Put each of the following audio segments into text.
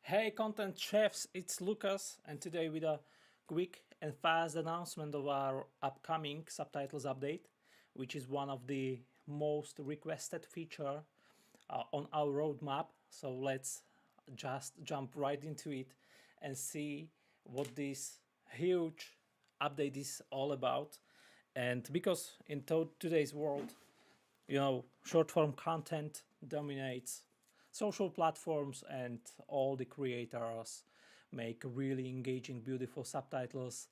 Hey content chefs, it's Lucas, and today with a quick and fast announcement of our upcoming subtitles update, which is one of the most requested feature on our roadmap. So let's just jump right into it and see what this huge update is all about. And because in today's world, short form content dominates social platforms, and all the creators make really engaging, beautiful subtitles.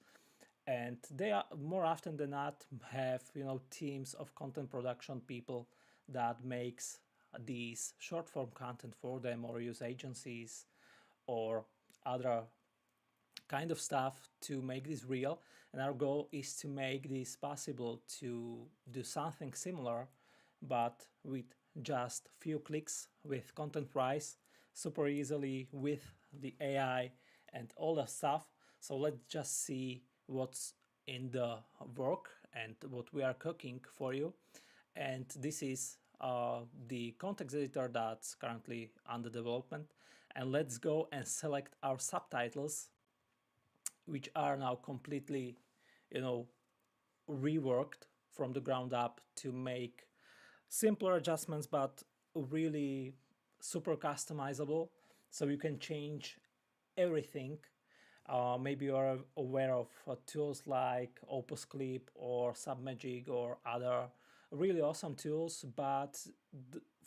And they are more often than not have teams of content production people that makes these short form content for them, or use agencies or other kind of stuff to make this real. And our goal is to make this possible to do something similar, but with just few clicks, with content price, super easily, with the AI and all that stuff. So let's just see what's in the work and what we are cooking for you. And this is the context editor that's currently under development. And let's go and select our subtitles, which are now completely, you know, reworked from the ground up to make simpler adjustments, but really super customizable. So you can change everything. Maybe you are aware of tools like Opus Clip or Submagic or other really awesome tools, but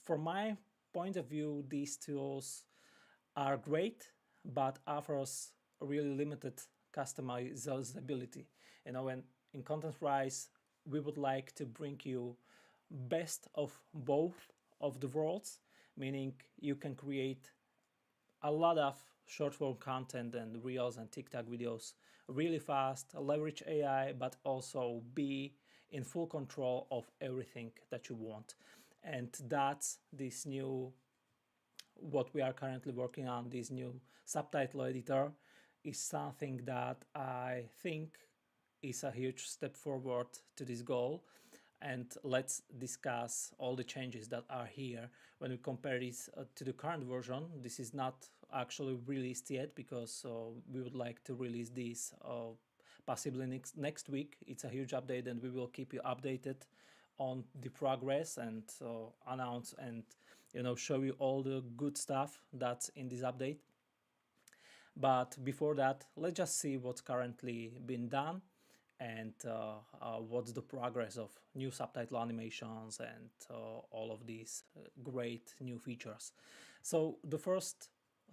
from my point of view, these tools are great, but offers really limited customizability. And in Content Rise, we would like to bring you best of both of the worlds, meaning you can create a lot of short form content and reels and TikTok videos really fast, leverage AI, but also be in full control of everything that you want. And that's this new, what we are currently working on, this new subtitle editor, is something that I think is a huge step forward to this goal. And let's discuss all the changes that are here when we compare this to the current version. This is not actually released yet, because we would like to release this possibly next week. It's a huge update, and we will keep you updated on the progress and announce and show you all the good stuff that's in this update. But before that, let's just see what's currently been done and what's the progress of new subtitle animations and all of these great new features. So the first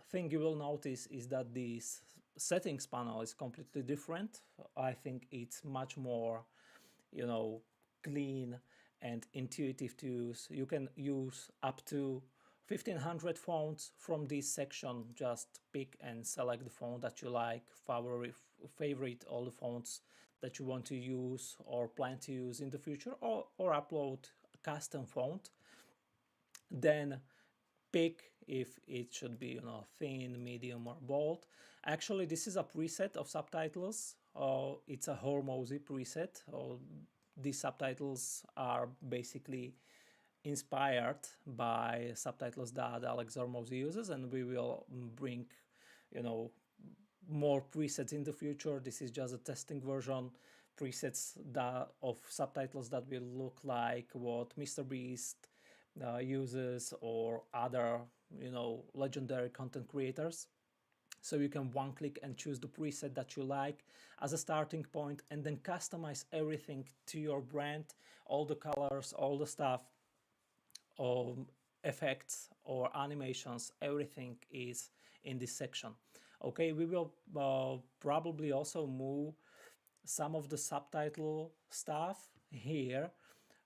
thing you will notice is that this settings panel is completely different. I think it's much more, clean and intuitive to use. You can use up to 1500 fonts from this section. Just pick and select the font that you like, favorite all the fonts that you want to use or plan to use in the future, or upload a custom font. Then pick if it should be thin, medium, or bold. Actually, this is a preset of subtitles. It's a Hormozy preset. These subtitles are basically inspired by subtitles that Alex Hormozy uses, and we will bring more presets in the future. This is just a testing version. Presets of subtitles that will look like what Mr. Beast uses, or other legendary content creators. So you can one click and choose the preset that you like as a starting point, and then customize everything to your brand, all the colors, all the stuff, effects or animations, everything is in this section. Okay, we will probably also move some of the subtitle stuff here.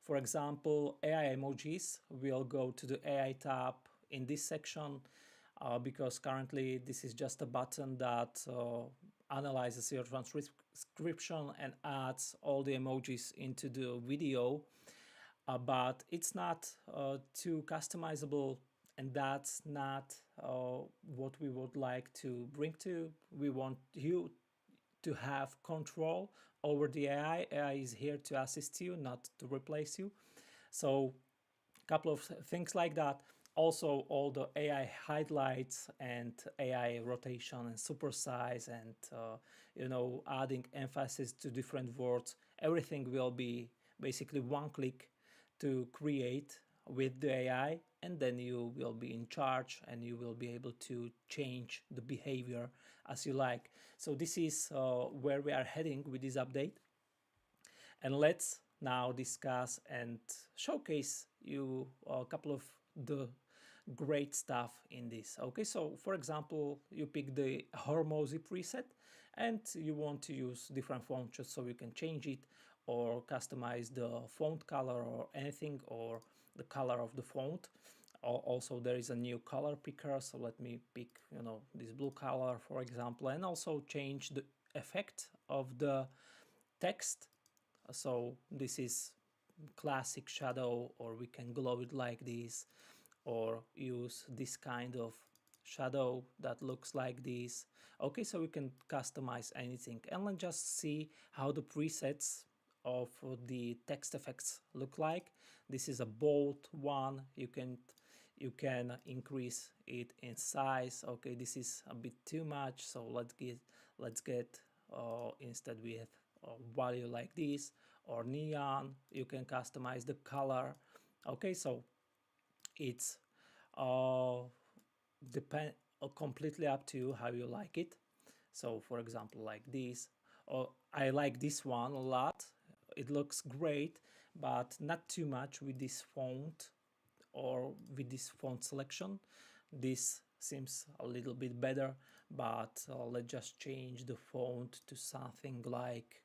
For example, AI emojis will go to the AI tab in this section, because currently this is just a button that analyzes your transcription and adds all the emojis into the video. But it's not too customizable, and that's not what we would like to bring to. We want you to have control over the AI. AI is here to assist you, not to replace you. So a couple of things like that. also all the AI highlights and AI rotation and supersize and adding emphasis to different words. Everything will be basically one click to create with the AI, and then you will be in charge and you will be able to change the behavior as you like. So this is where we are heading with this update. And let's now discuss and showcase you a couple of the great stuff in this. Okay, so for example, you pick the Hormozy preset and you want to use different font just so you can change it or customize the font color or anything, or the color of the font. Also, there is a new color picker, so let me pick this blue color, for example, and also change the effect of the text. So this is classic shadow, or we can glow it like this, or use this kind of shadow that looks like this. Okay, so we can customize anything, and let's just see how the presets of the text effects look like. This is a bold one. You can increase it in size. Okay, this is a bit too much, so let's get instead with value like this, or neon. You can customize the color. Okay, so it's depend completely up to you how you like it. So for example, like this, or I like this one a lot. It looks great, but not too much with this font or with this font selection. This seems a little bit better, but let's just change the font to something like,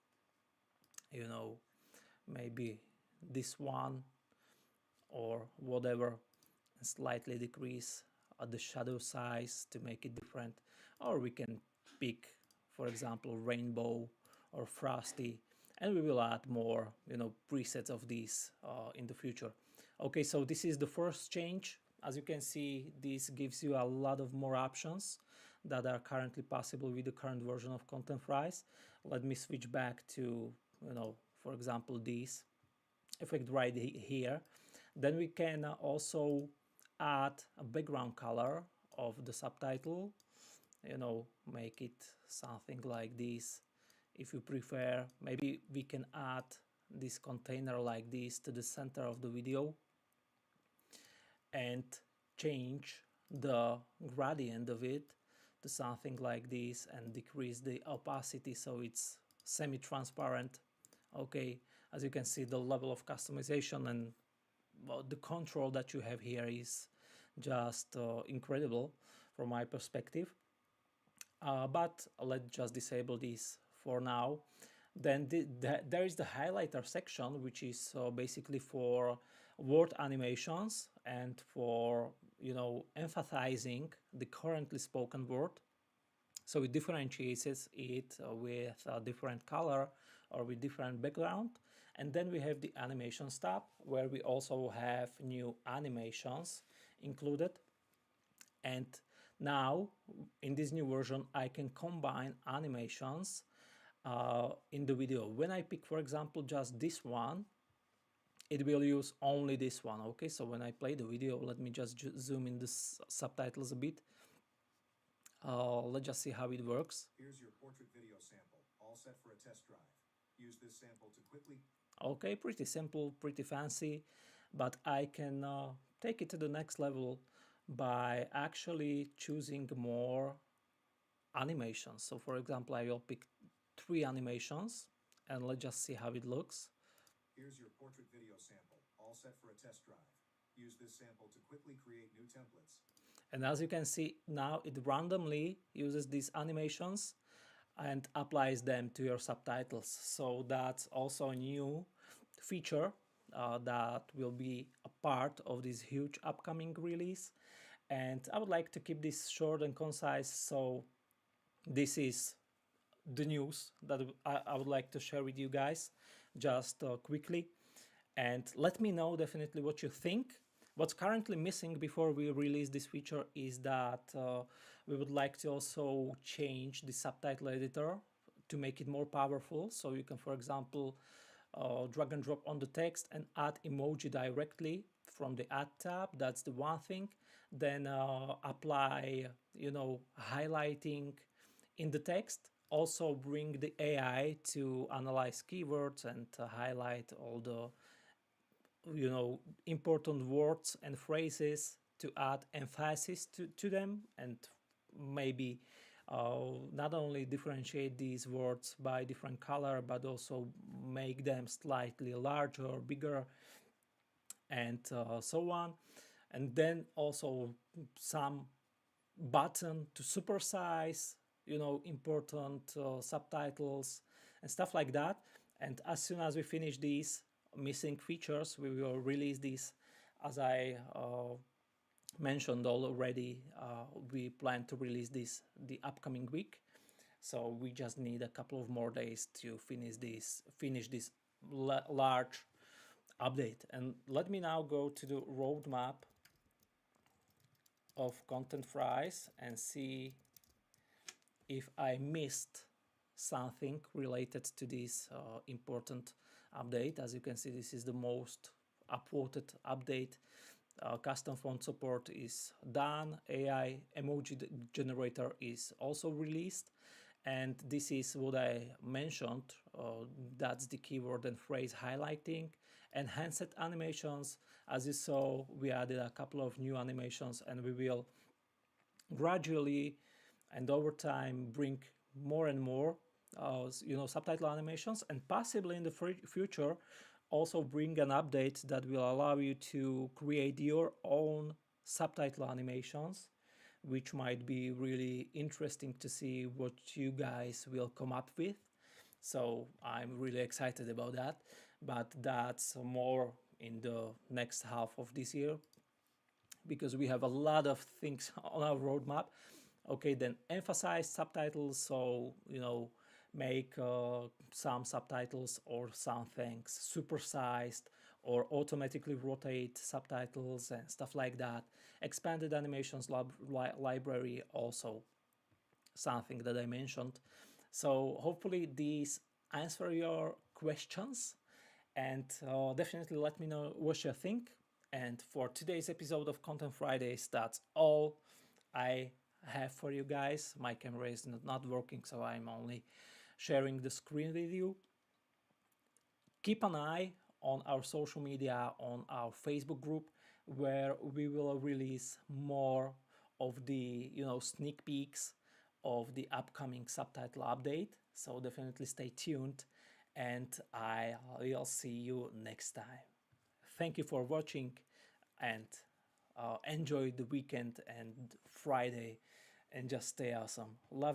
maybe this one or whatever, and slightly decrease the shadow size to make it different. Or we can pick, for example, rainbow or frosty, and we will add more presets of these in the future. Okay, so this is the first change. As you can see, this gives you a lot of more options that are currently possible with the current version of Content-Rise. Let me switch back to for example, this effect right here. Then we can also add a background color of the subtitle, make it something like this. If you prefer, maybe we can add this container like this to the center of the video and change the gradient of it to something like this and decrease the opacity so it's semi-transparent. Okay, as you can see, the level of customization and the control that you have here is just incredible from my perspective. But let's just disable this for now. Then there is the highlighter section, which is basically for word animations and for emphasizing the currently spoken word. So it differentiates it with a different color or with different background. And then we have the animations tab, where we also have new animations included. And now in this new version, I can combine animations in the video. When I pick, for example, just this one, it will use only this one. Okay, so when I play the video, let me just zoom in the subtitles a bit. Let's just see how it works. Here's your portrait video sample, all set for a test drive. Use this sample to quickly... Okay, pretty simple, pretty fancy, but I can take it to the next level by actually choosing more animations. So for example, I will pick 3 animations and let's just see how it looks. Here's your portrait video sample, all set for a test drive. Use this sample to quickly create new templates. And as you can see, now it randomly uses these animations and applies them to your subtitles. So that's also a new feature that will be a part of this huge upcoming release. And I would like to keep this short and concise, so this is the news that I would like to share with you guys just quickly. And let me know definitely what you think. What's currently missing before we release this feature is that we would like to also change the subtitle editor to make it more powerful. So you can, for example, drag and drop on the text and add emoji directly from the add tab. That's the one thing. Then apply, highlighting in the text. Also bring the AI to analyze keywords and highlight all the important words and phrases to add emphasis to them, and maybe not only differentiate these words by different color, but also make them slightly larger or bigger, and so on. And then also some button to supersize important subtitles and stuff like that. And as soon as we finish these missing features, we will release these. As I mentioned already, we plan to release this the upcoming week, so we just need a couple of more days to finish this large update. And let me now go to the roadmap of Content Fries and see if I missed something related to this important update. As you can see, this is the most upvoted update. Custom font support is done. AI emoji generator is also released. And this is what I mentioned. That's the keyword and phrase highlighting. Enhanced animations. As you saw, we added a couple of new animations, and we will gradually and over time bring more and more subtitle animations, and possibly in the future also bring an update that will allow you to create your own subtitle animations, which might be really interesting to see what you guys will come up with. So I'm really excited about that, but that's more in the next half of this year, because we have a lot of things on our roadmap. Okay, then emphasize subtitles, so make some subtitles or some things supersized, or automatically rotate subtitles and stuff like that. Expanded animations library, also something that I mentioned. So hopefully these answer your questions, and definitely let me know what you think. And for today's episode of Content Fridays, that's all I have for you guys. My camera is not working, so I'm only sharing the screen with you. Keep an eye on our social media, on our Facebook group, where we will release more of the sneak peeks of the upcoming subtitle update. So definitely stay tuned, and I will see you next time. Thank you for watching, and enjoy the weekend and Friday, and just stay awesome. Love